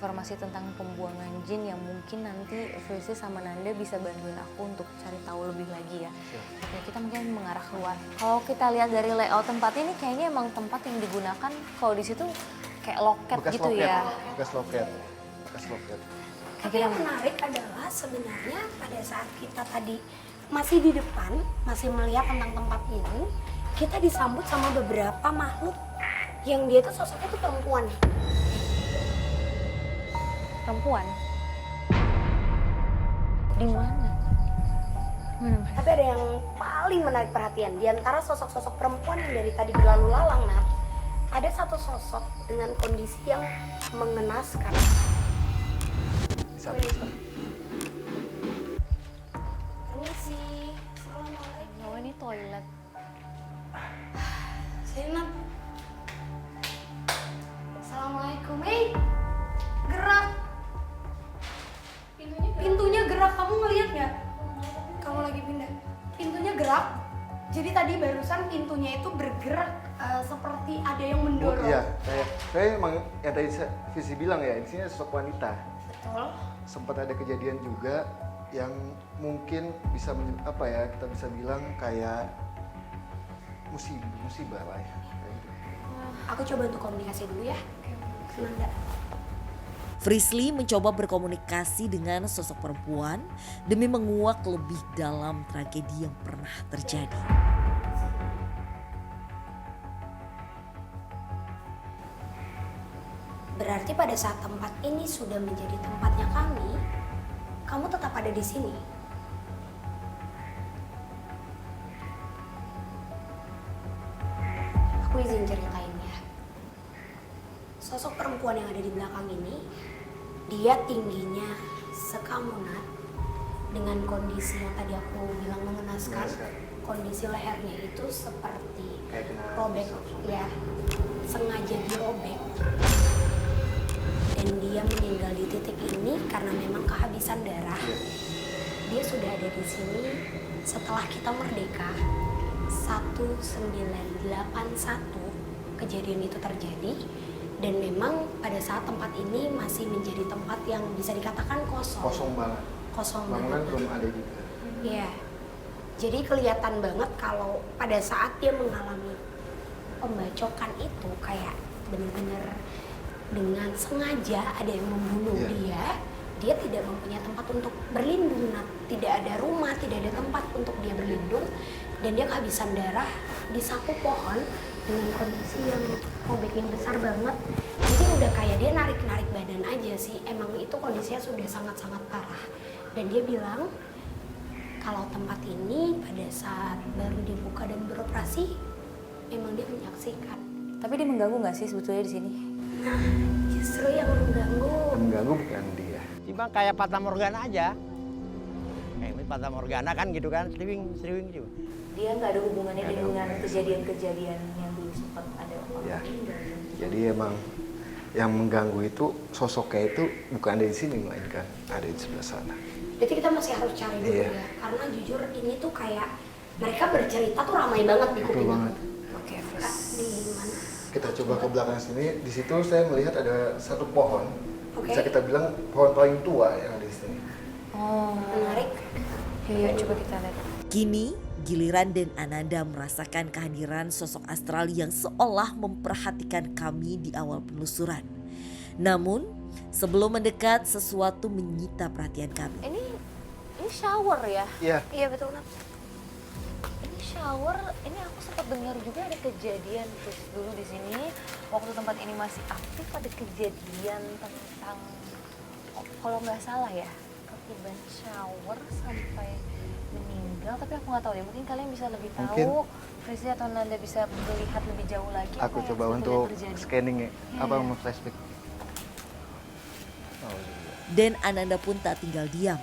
informasi tentang pembuangan jin yang mungkin nanti Frizzy sama Nanda bisa bantuin aku untuk cari tahu lebih lagi ya. Oke, kita mungkin mengarah keluar. Kalau kita lihat dari layout tempat ini kayaknya emang tempat yang digunakan kalau di situ kayak loket Bekas gitu loket, ya. bekas loket, bekas loket. Tapi yang menarik adalah sebenarnya pada saat kita tadi masih di depan, masih melihat tentang tempat ini, kita disambut sama beberapa makhluk yang dia tuh sosoknya tuh perempuan. Perempuan? Di mana? Tapi ada yang paling menarik perhatian. Di antara sosok-sosok perempuan yang dari tadi berlalu lalang, Nat, ada satu sosok dengan kondisi yang mengenaskan. Bisa. Permisi, assalamualaikum. Oh, ini toilet. Senap. Assalamualaikum. Hei, gerak. Pintunya gerak. Kamu ngeliat nggak? Kamu lagi pindah. Pintunya gerak. Jadi tadi barusan pintunya itu bergerak seperti ada yang mendorong. Iya, kayak emang yang tadi Visi bilang ya, di sini sosok wanita. Betul. Sempat ada kejadian juga yang mungkin bisa kita bisa bilang kayak musibah lah ya. Kayak gitu. Aku coba untuk komunikasi dulu ya. Nanda. Frizly mencoba berkomunikasi dengan sosok perempuan demi menguak lebih dalam tragedi yang pernah terjadi. Berarti pada saat tempat ini sudah menjadi tempatnya kami, kamu tetap ada di sini. Aku izin ceritain ya. Sosok perempuan yang ada di belakang ini, dia tingginya sekamunat dengan kondisi yang tadi aku bilang mengenaskan. Kondisi lehernya itu seperti Kayak kena robek, ya, sengaja dirobek. Dan dia meninggal di titik ini karena memang kehabisan darah. Dia sudah ada di sini setelah kita merdeka. 1981 kejadian itu terjadi. Dan memang pada saat tempat ini masih menjadi tempat yang bisa dikatakan kosong. Kosong banget. Kosong Bangunan banget. belum ada juga. Iya. Jadi kelihatan banget kalau pada saat dia mengalami pembacokan itu kayak benar-benar dengan sengaja ada yang membunuh dia tidak mempunyai tempat untuk berlindung, tidak ada rumah, tidak ada tempat untuk dia berlindung, dan dia kehabisan darah di saku pohon dengan kondisi yang robeknya besar banget. Jadi udah kayak dia narik-narik badan aja sih, emang itu kondisinya sudah sangat-sangat parah. Dan dia bilang kalau tempat ini pada saat baru dibuka dan beroperasi, memang dia menyaksikan. Tapi dia mengganggu nggak sih sebetulnya di sini? Nah, justru yang mengganggu. Mengganggu bukan dia. Cuma kayak Fata Morgana aja. Kayak ini Fata Morgana kan gitu kan, sriwing gitu. Dia nggak ada hubungannya dengan kejadian-kejadian yang dulu sempat ada orang Ya. meninggal. Jadi emang yang mengganggu itu sosoknya itu bukan ada di sini melainkan ada di sebelah sana. Jadi kita masih harus cari dulu Iya. ya, karena jujur ini tuh kayak mereka bercerita tuh ramai banget di Betul kuping banget. aku. Oke, Kak, di mana? Kita coba ke belakang sini. Di situ saya melihat ada satu pohon. Oke. Bisa kita bilang pohon paling tua yang ada di sini. Oh, Menarik. yuk coba kita lihat. Kini giliran dan Ananda merasakan kehadiran sosok astral yang seolah memperhatikan kami di awal penelusuran. Namun sebelum mendekat sesuatu menyita perhatian kami. Ini shower ya? Iya. Iya betul, Nat. Ini shower, ini aku sempat dengar juga ada kejadian terus dulu di sini waktu tempat ini masih aktif ada kejadian tentang kalau nggak salah ya ketiban shower sampai meninggal, tapi aku nggak tahu deh, mungkin kalian bisa lebih tahu. Mungkin. Frizzy atau Nanda bisa melihat lebih jauh lagi. Aku apa yang coba sebenarnya untuk terjadi. scanning ya. Apa Iya. mau flashback? Oh, iya. Dan Ananda pun tak tinggal diam.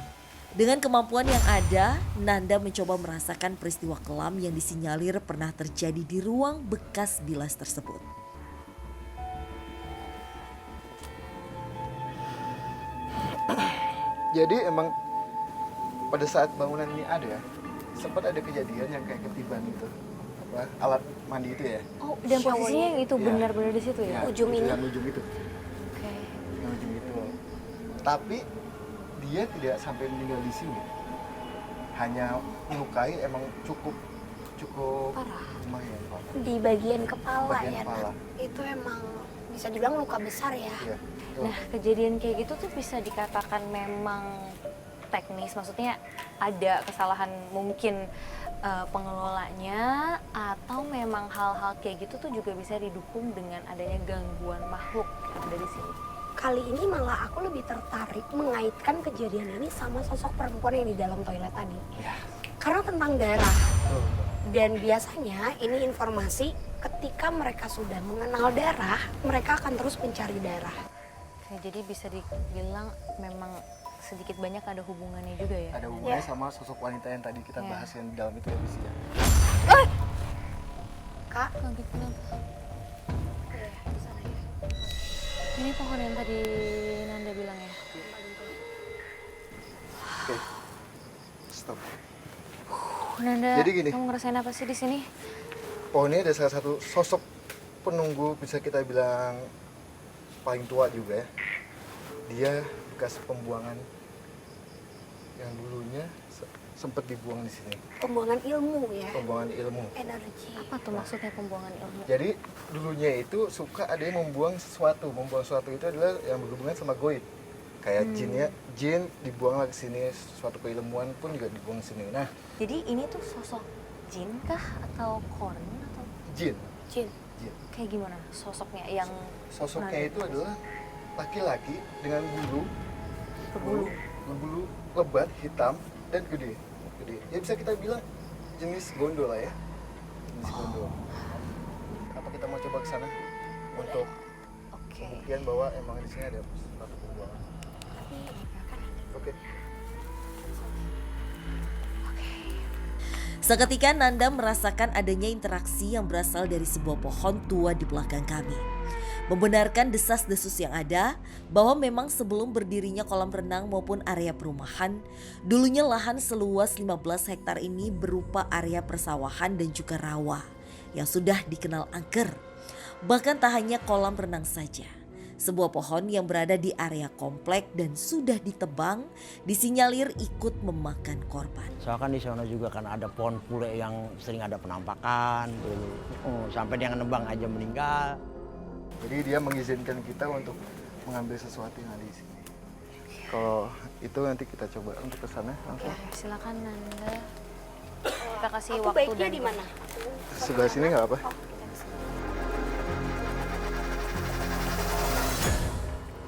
Dengan kemampuan yang ada, Nanda mencoba merasakan peristiwa kelam yang disinyalir pernah terjadi di ruang bekas bilas tersebut. Jadi emang pada saat bangunan ini ada, sempat ada kejadian yang kayak ketiban itu. Apa, alat mandi itu ya. Oh, dan posisinya yang itu Iya. benar-benar di situ ya? Ya, Ujung ini. Yang ujung itu. Oke. Yang ujung itu. Tapi dia tidak sampai meninggal di sini. Hanya melukai, emang cukup Parah. lumayan parah. Di bagian kepala Bagian ya. kepala. Nak. Itu emang bisa dibilang luka besar ya. Iya. Tuh. Nah, kejadian kayak gitu tuh bisa dikatakan memang teknis, maksudnya ada kesalahan mungkin pengelolanya, atau memang hal-hal kayak gitu tuh juga bisa didukung dengan adanya gangguan makhluk yang ada di sini. Kali ini malah aku lebih tertarik mengaitkan kejadian ini sama sosok perempuan yang di dalam toilet tadi. Ya. Karena tentang darah. Tuh. Dan biasanya ini informasi ketika mereka sudah mengenal darah, mereka akan terus mencari darah. Oke, jadi bisa dibilang memang sedikit banyak ada hubungannya juga ya. Ada hubungannya sama sosok wanita yang tadi kita Ya. bahas yang di dalam itu ya, Bisi, ya. Kak, Kaget kenapa? iya, di sana ya. Ini pohon yang tadi Nanda bilang ya. Oke. Stop. Nanda, Jadi gini. kamu ngerasain apa sih di sini? Oh, ini ada salah satu sosok penunggu, bisa kita bilang paling tua juga ya. Dia bekas pembuangan yang dulunya sempat dibuang di sini. Pembuangan ilmu ya, Pembuangan ilmu. energi. Apa tuh maksudnya pembuangan ilmu? Jadi dulunya itu suka ada yang membuang sesuatu. Membuang sesuatu itu adalah yang berhubungan sama goib. Kayak jin ya, jin dibuang lagi ke sini, suatu keilmuan pun juga dibuang ke sini. Nah, Jadi ini tuh sosok jin kah atau korin atau jin, Jin. jin. kayak gimana sosoknya yang Sosoknya Nanda itu adalah laki-laki dengan berbulu? berbulu lebat, hitam, dan gede. Gede. Ya bisa kita bilang jenis gondol lah ya. Jenis gondol. Apa kita mau coba ke sana untuk Oke. pembuktian bahwa emang di sini ada suatu pembuangan. Oke. Seketika Nanda merasakan adanya interaksi yang berasal dari sebuah pohon tua di belakang kami. Membenarkan desas-desus yang ada bahwa memang sebelum berdirinya kolam renang maupun area perumahan, dulunya lahan seluas 15 hektar ini berupa area persawahan dan juga rawa yang sudah dikenal angker. Bahkan tak hanya kolam renang saja. Sebuah pohon yang berada di area komplek dan sudah ditebang disinyalir ikut memakan korban. Soalnya kan di sana juga kan ada pohon pule yang sering ada penampakan dulu. Sampai dia nebang aja meninggal. Jadi dia mengizinkan kita untuk mengambil sesuatu yang ada di sini. Kalau itu nanti kita coba untuk ke sana langsung. Ya, silakan Nanda. Kita kasih Aku waktu baiknya dan di mana? Sebelah sini nggak apa?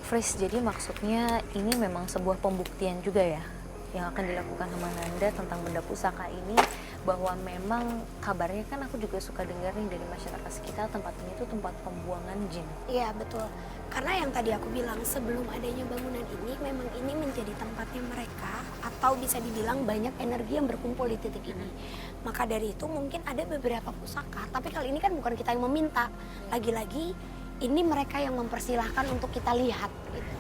Fris, jadi maksudnya ini memang sebuah pembuktian juga ya yang akan dilakukan sama Nanda tentang benda pusaka ini, bahwa memang kabarnya kan aku juga suka dengar nih dari masyarakat sekitar tempat ini tuh tempat pembuangan jin. Iya betul. Karena yang tadi aku bilang sebelum adanya bangunan ini memang ini menjadi tempatnya mereka, atau bisa dibilang banyak energi yang berkumpul di titik ini. Maka dari itu mungkin ada beberapa pusaka, tapi kali ini kan bukan kita yang meminta. Lagi-lagi ini mereka yang mempersilahkan untuk kita lihat gitu.